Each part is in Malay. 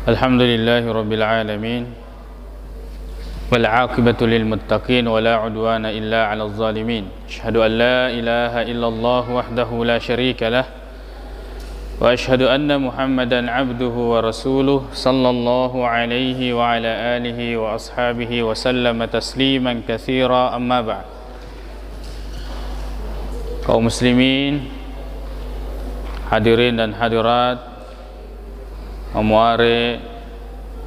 Alhamdulillahi Rabbil Alamin, wal aqibatu lil muttaqin, wa la udwana illa 'alal zalimin. Asyhadu an la ilaha illallah wahdahu la syarika lah, wa asyhadu anna Muhammadan 'abduhu wa rasuluh, sallallahu alaihi wa ala alihi wa ashabihi wa sallama tasliman katsira. Amma ba'd. Kaum muslimin, hadirin dan hadirat, Amuare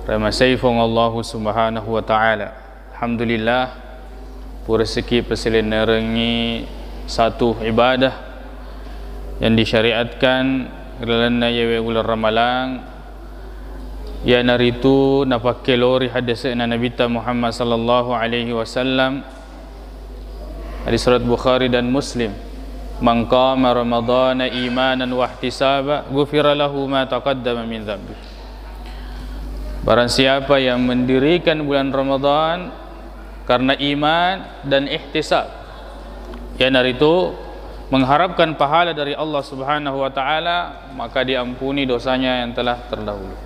Ramasaifong Allah Subhanahu wa ta'ala. Alhamdulillah, rezeki perselenerengi satu ibadah yang disyariatkan gelana yawe ular ramalang ya naritu napakai lori hadisna Nabi Muhammad sallallahu alaihi wasallam hadis surat Bukhari dan Muslim. Man qama ramadhana imanan wa ihtisaba ghufira lahu ma taqaddama min dhanbi. Barang siapa yang mendirikan bulan Ramadan karena iman dan ihtisab, yang dari itu mengharapkan pahala dari Allah Subhanahu wa taala, maka diampuni dosanya yang telah terdahulu.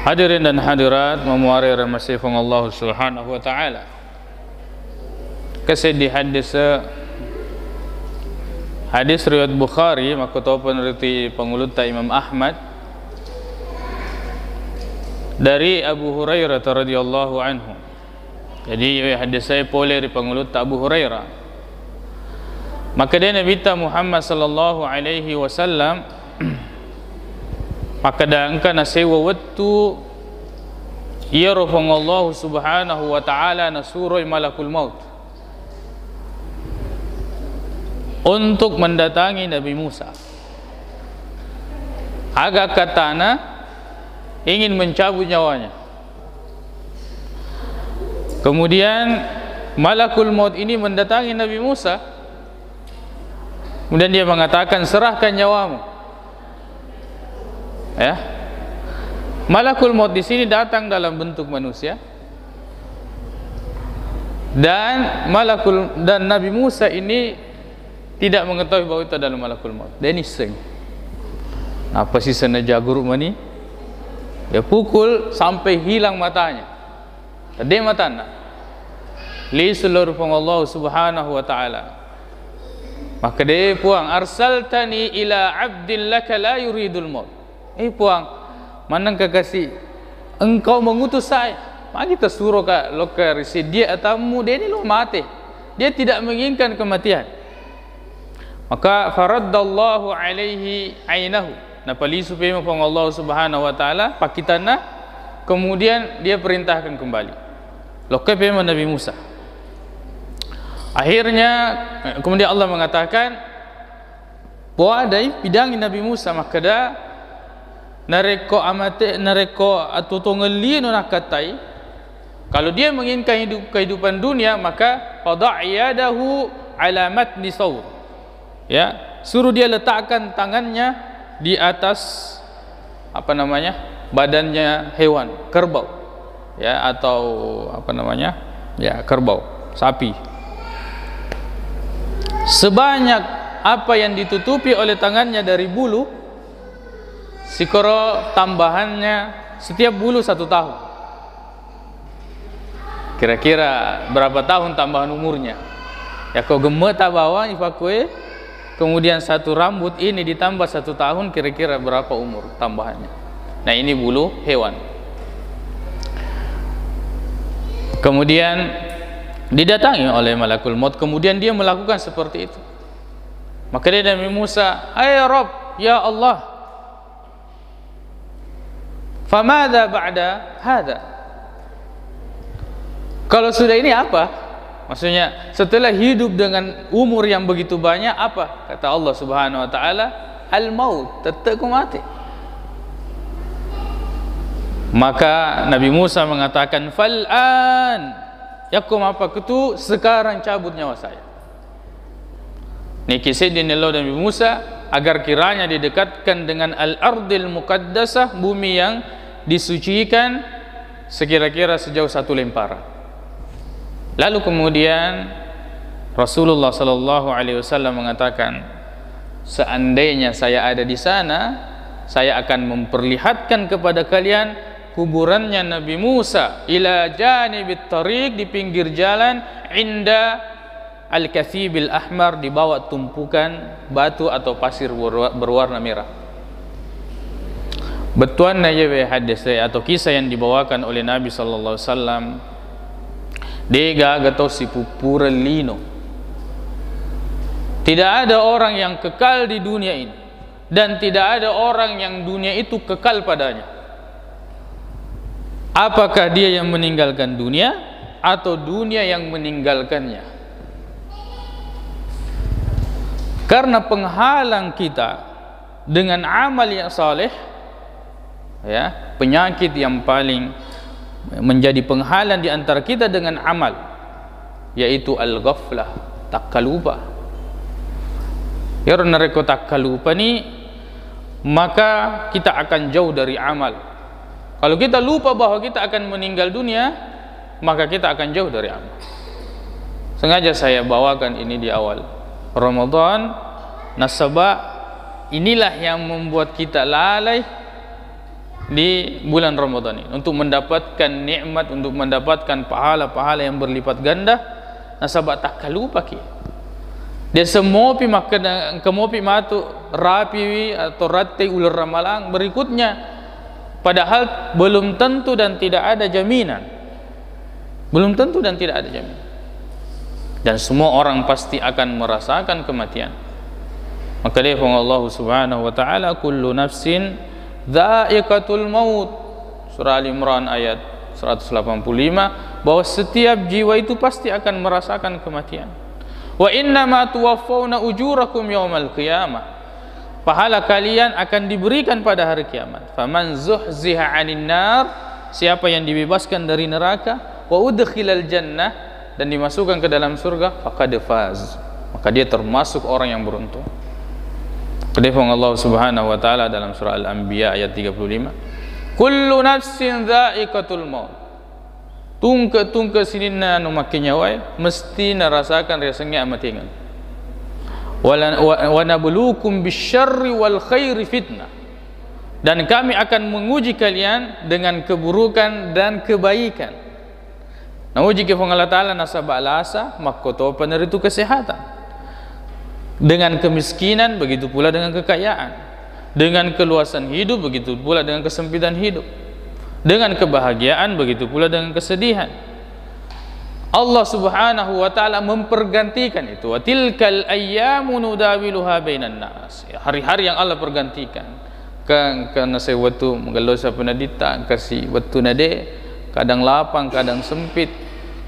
Hadirin dan hadirat, memuari rahmatipun Allah Subhanahu wa taala. Kasih di hadis riwayat Bukhari, maka tahu peneriti penguluta Imam Ahmad dari Abu Hurairah radhiyallahu anhu. Jadi hadis saya boleh di penguluta Abu Hurairah. Maka dia Nabi Muhammad sallallahu alaihi wasallam maka dangka nasewa waktu yarfa'u Allah Subhanahu wa taala nasuru malakul maut untuk mendatangi Nabi Musa. Agak katana ingin mencabut nyawanya. Kemudian malakul maut ini mendatangi Nabi Musa. Kemudian dia mengatakan, serahkan nyawamu. Ya. Malakul maut di sini datang dalam bentuk manusia. Dan Nabi Musa ini tidak mengetahui bahawa itu adalah malakul maut. Dia niseng. Apa sih sana jagur mani? Dia pukul sampai hilang matanya. Dia matanya. Li seluruh Allah Subhanahu wa taala. Maka dia puang, arsaltani ila abdin laka la yuridul maut. Puang, manang kekasih, engkau mengutus saya. Maka kita suruh ke lokal dia atamu, dia ini lo mati. Dia tidak menginginkan kematian. Maka faraddallahu alaihi ainahu, napali supaya mapang Allah Subhanahu wa taala pakitana, kemudian dia perintahkan kembali lokal pema Nabi Musa. Akhirnya kemudian Allah mengatakan bahwa ada pidangi Nabi Musa, maka dah nareko amate nareko atutongelin nakatai, kalau dia menginginkan kehidupan dunia, maka fada'iyadahu ala matni sawr. Ya, suruh dia letakkan tangannya di atas badannya hewan, kerbau, ya, atau kerbau, sapi. Sebanyak apa yang ditutupi oleh tangannya dari bulu, sikoro tambahannya setiap bulu 1 tahun. Kira-kira berapa tahun tambahan umurnya? Ya, kau gemet tak bawa ifakue. Kemudian satu rambut ini ditambah 1 tahun, kira-kira berapa umur tambahannya? Nah, ini bulu hewan. Kemudian didatangi oleh malakul maut, kemudian dia melakukan seperti itu. Maka dia Nabi Musa, "Ay Rabb, ya Allah, famadha ba'da hadha?" Kalau sudah ini apa? Maksudnya setelah hidup dengan umur yang begitu banyak, apa? Kata Allah Subhanahu wa taala, al-maut, tetap mati. Maka Nabi Musa mengatakan, fal'an yakum, apa itu? Sekarang cabut nyawa saya. Ini kisah dinilai Nabi Musa agar kiranya didekatkan dengan al-ardil muqaddasah, bumi yang disucikan sekira-kira sejauh 1 lemparan. Lalu kemudian Rasulullah sallallahu alaihi wasallam mengatakan, seandainya saya ada di sana, saya akan memperlihatkan kepada kalian kuburannya Nabi Musa ila janibit tariq, di pinggir jalan, inda al-kathibil ahmar, di bawah tumpukan batu atau pasir berwarna merah. Betuan aja hadis atau kisah yang dibawakan oleh Nabi sallallahu alaihi wasallam, dega gatau si pupuran lino. Tidak ada orang yang kekal di dunia ini, dan tidak ada orang yang dunia itu kekal padanya. Apakah dia yang meninggalkan dunia atau dunia yang meninggalkannya? Karena penghalang kita dengan amal yang saleh, ya, penyakit yang paling menjadi penghalang di antara kita dengan amal, yaitu al-ghaflah, takalupa. Karena mereka takalupa ni, maka kita akan jauh dari amal. Kalau kita lupa bahwa kita akan meninggal dunia, maka kita akan jauh dari amal. Sengaja saya bawakan ini di awal Ramadan, nasabah inilah yang membuat kita lalai di bulan Ramadan ini untuk mendapatkan nikmat, untuk mendapatkan pahala-pahala yang berlipat ganda. Nasabah takalupa ki. Dia semopi makan kemopi matu rapi atau ratai ulur ramalang berikutnya, padahal belum tentu dan tidak ada jaminan. Belum tentu dan tidak ada jaminan. Dan semua orang pasti akan merasakan kematian. Maka dia Allah Subhanahu wa taala, kullu nafsin dha'iqatul maut, surah Al-Imran ayat 185, bahwa setiap jiwa itu pasti akan merasakan kematian. Wa innama tuwaffawna ujurakum yaumal qiyamah, pahala kalian akan diberikan pada hari kiamat. Faman zuhziha 'anil nar, siapa yang dibebaskan dari neraka, wa udkhilal jannah, dan dimasukkan ke dalam surga, faqad faz, maka dia termasuk orang yang beruntung. Kedifang Allah Subhanahu wa taala dalam surah Al-Anbiya ayat 35, kullu nafsin dha'iqatul maut, tungke sinina nu makinya wae mesti narasakan rasanya amatingan. Wa nabluukum bisyarri wal khairi fitnah, dan kami akan menguji kalian dengan keburukan dan kebaikan. Nauji ke Allah taala nasaba alasa makoto peneritu kesehatan, dengan kemiskinan begitu pula dengan kekayaan, dengan keluasan hidup begitu pula dengan kesempitan hidup, dengan kebahagiaan begitu pula dengan kesedihan. Allah Subhanahu wa taala mempergantikan itu. Wa tilkal ayyamu nudawiluha bainan nas, hari-hari yang Allah pergantikan. Karena saya waktu mengalosa penadita kasih waktu nade, kadang lapang, kadang sempit,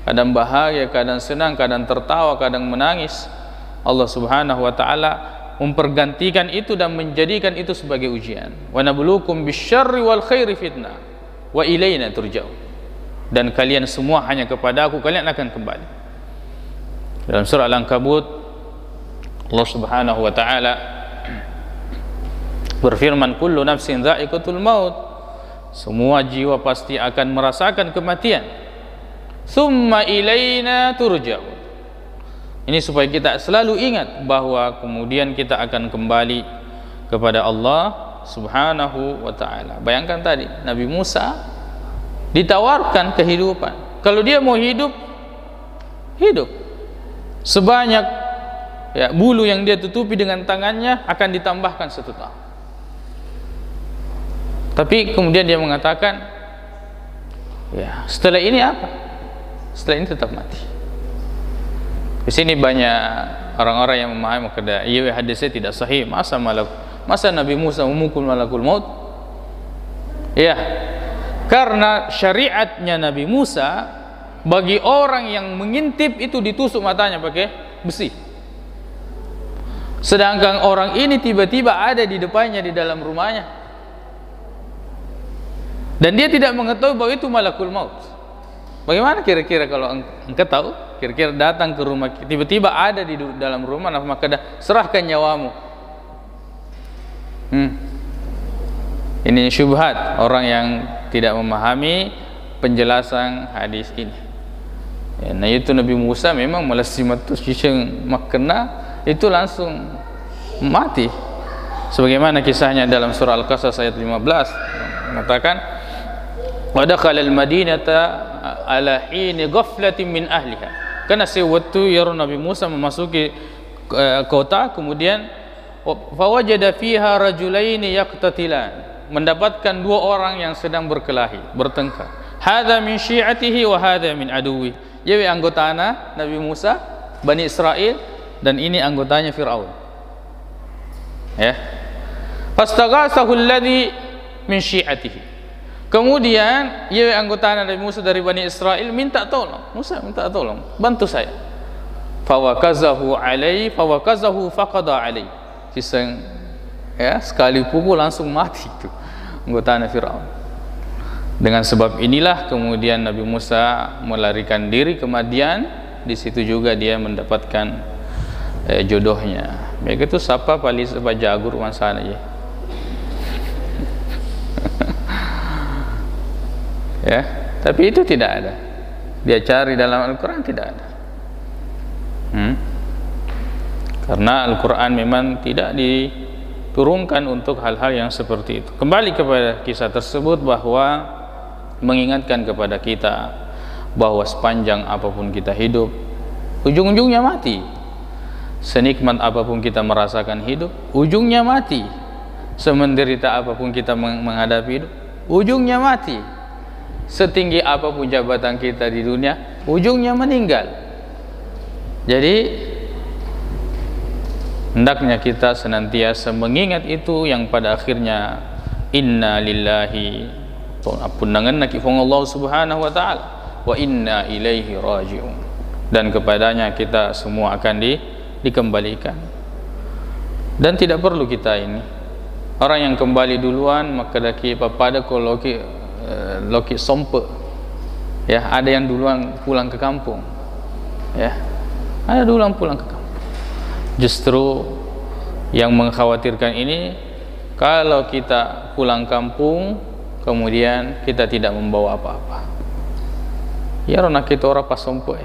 kadang bahagia, kadang senang, kadang tertawa, kadang menangis. Allah Subhanahu wa taala mempergantikan itu dan menjadikan itu sebagai ujian. Wa nabluukum bisyarri wal khairi fitnah wa ilaina turja'un, dan kalian semua hanya kepada aku kalian akan kembali. Dalam surah Al-Ankabut Allah Subhanahu wa taala berfirman, kullu nafsin dha'iqatul maut, semua jiwa pasti akan merasakan kematian. Tsumma ilaina turja'un, ini supaya kita selalu ingat bahwa kemudian kita akan kembali kepada Allah Subhanahu wa ta'ala. Bayangkan tadi Nabi Musa ditawarkan kehidupan. Kalau dia mau hidup, hidup sebanyak ya, bulu yang dia tutupi dengan tangannya akan ditambahkan 1 tahun. Tapi kemudian dia mengatakan, ya setelah ini apa? Setelah ini tetap mati. Di sini banyak orang-orang yang memahami kada iya hadisnya tidak sahih. Masa Nabi Musa memukul malakul maut? Ya, karena syariatnya Nabi Musa, bagi orang yang mengintip itu ditusuk matanya pakai besi. Sedangkan orang ini tiba-tiba ada di depannya di dalam rumahnya, dan dia tidak mengetahui bahwa itu malakul maut. Bagaimana kira-kira kalau engkau tahu? Kira-kira datang ke rumah, tiba-tiba ada di dalam rumah, maka serahkan nyawamu. Ini syubhat orang yang tidak memahami penjelasan hadis ini. Ya, nah itu Nabi Musa memang malasimatus kisah makna itu langsung mati. Sebagaimana kisahnya dalam surah Al-Qasas ayat 15 mengatakan wa dakhala al-madinata ala hini ghaflatin min ahliha. Karena sewaktu ya Nabi Musa memasuki kota, kemudian fawajada fiha rajulaini yaqtatilan, mendapatkan dua orang yang sedang berkelahi, bertengkar. Hadza min syi'atihi wa hadza min aduwi. Jadi anggotanya Nabi Musa Bani Israel, dan ini anggotanya Firaun. Ya. Fastaghasahu alladhi min syi'atihi. Kemudian ia anggota Nabi Musa dari Bani Israel minta tolong. Musa minta tolong, bantu saya. Fawakazahu faqada alai. Kisah ya, sekali pukul langsung mati itu anggota Firaun. Dengan sebab inilah kemudian Nabi Musa melarikan diri ke Madian. Di situ juga dia mendapatkan jodohnya. Begitu siapa paling jagur mansana je. Ya, tapi itu tidak ada. Dia cari dalam Al-Quran, tidak ada. Karena Al-Quran memang tidak diturunkan untuk hal-hal yang seperti itu. Kembali kepada kisah tersebut, bahwa mengingatkan kepada kita bahwa sepanjang apapun kita hidup, ujung-ujungnya mati. Senikmat apapun kita merasakan hidup, ujungnya mati. Semenderita apapun kita menghadapi hidup, ujungnya mati. Setinggi apapun jabatan kita di dunia, ujungnya meninggal. Jadi hendaknya kita senantiasa mengingat itu, yang pada akhirnya inna lillahi punangan nakifong Allah subhanahu wa ta'ala wa inna ilaihi raji'un, dan kepadanya kita semua akan dikembalikan. Dan tidak perlu kita ini orang yang kembali duluan, maka daki pada loki sompe, ya, ada yang duluan pulang ke kampung, ya, ada duluan pulang ke kampung. Justru yang mengkhawatirkan ini, kalau kita pulang kampung kemudian kita tidak membawa apa-apa. Ya, rona kita orang pas sompe,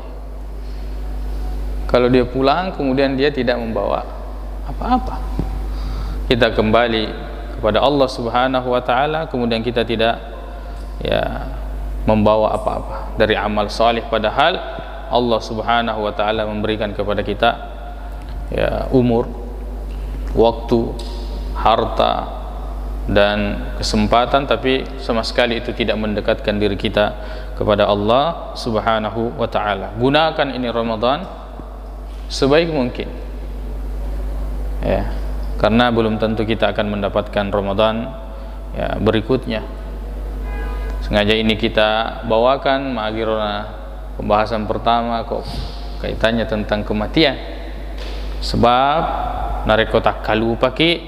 kalau dia pulang kemudian dia tidak membawa apa-apa. Kita kembali kepada Allah subhanahu wa ta'ala, kemudian kita tidak membawa apa-apa dari amal salih, padahal Allah subhanahu wa ta'ala memberikan kepada kita umur, waktu, harta dan kesempatan, tapi sama sekali itu tidak mendekatkan diri kita kepada Allah subhanahu wa ta'ala. Gunakan ini Ramadan sebaik mungkin, ya, karena belum tentu kita akan mendapatkan Ramadan berikutnya. Sengaja ini kita bawakan magirona pembahasan pertama kok kaitannya tentang kematian, sebab narekota kalu pakai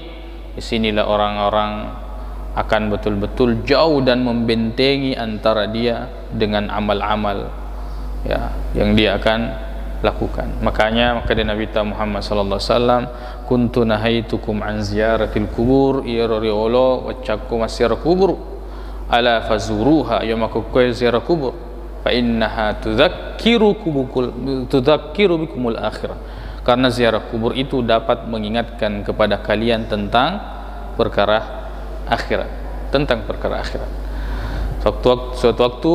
disinilah orang-orang akan betul-betul jauh dan membentengi antara dia dengan amal-amal yang dia akan lakukan. Makanya Nabi Muhammad sallallahu alaihi wasallam, kuntu nahaitukum an ziyaratil kubur, iroriolo wacakku masyar kubur ala fazuruha, yamakukoy ziarah kubur fa innaha tudzakiru bikumul akhirah. Karena ziarah kubur itu dapat mengingatkan kepada kalian tentang perkara akhirat, Suatu waktu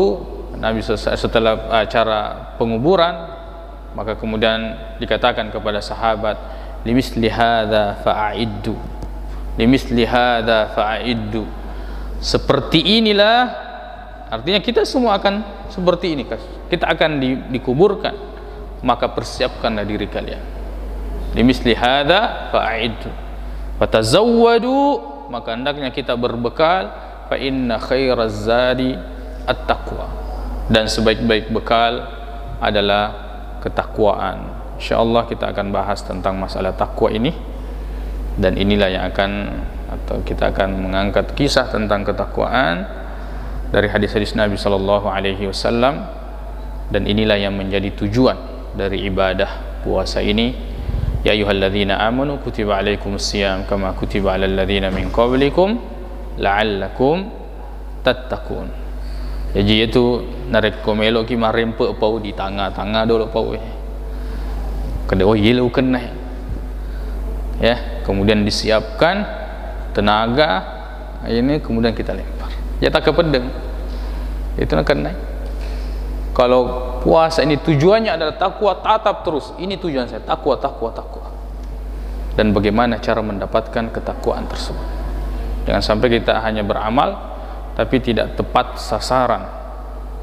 Nabi setelah acara penguburan, maka kemudian dikatakan kepada sahabat, limisli hadza fa'iddu. Seperti inilah, artinya kita semua akan seperti ini, kita akan dikuburkan, maka persiapkanlah diri kalian. Limisli hadza fa'iddu fatazawwadu, maka hendaknya kita berbekal. Fa inna khairaz zadi at-taqwa, dan sebaik-baik bekal adalah ketakwaan. Insyaallah kita akan bahas tentang masalah takwa ini, dan inilah yang kita akan mengangkat kisah tentang ketakwaan dari hadis-hadis Nabi sallallahu alaihi wasallam, dan inilah yang menjadi tujuan dari ibadah puasa ini. Ya ayyuhalladzina amanu kutiba alaikumusiyam kama kutiba alal ladzina min qablikum la'allakum tattaqun. Jadi itu narek ko melok ki marempe pau di tanga dulu pau kada yelo kena ya, kemudian disiapkan tenaga ini, kemudian kita lempar ya, tak ke pedang itu nak kena. Kalau puasa ini tujuannya adalah takwa, tatap terus ini tujuan saya, takwa. Dan bagaimana cara mendapatkan ketakwaan tersebut. Jangan sampai kita hanya beramal tapi tidak tepat sasaran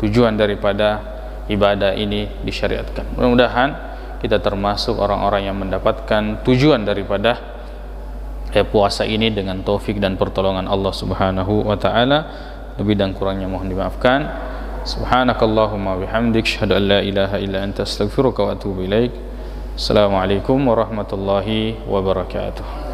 tujuan daripada ibadah ini disyariatkan. Mudah-mudahan kita termasuk orang-orang yang mendapatkan tujuan daripada puasa ini dengan taufik dan pertolongan Allah Subhanahu wa taala. Lebih dan kurangnya mohon dimaafkan. Subhanakallahumma bihamdik, asyhadu an la ilaha illa anta, astaghfiruka wa atubu ilaik. Assalamualaikum warahmatullahi wabarakatuh.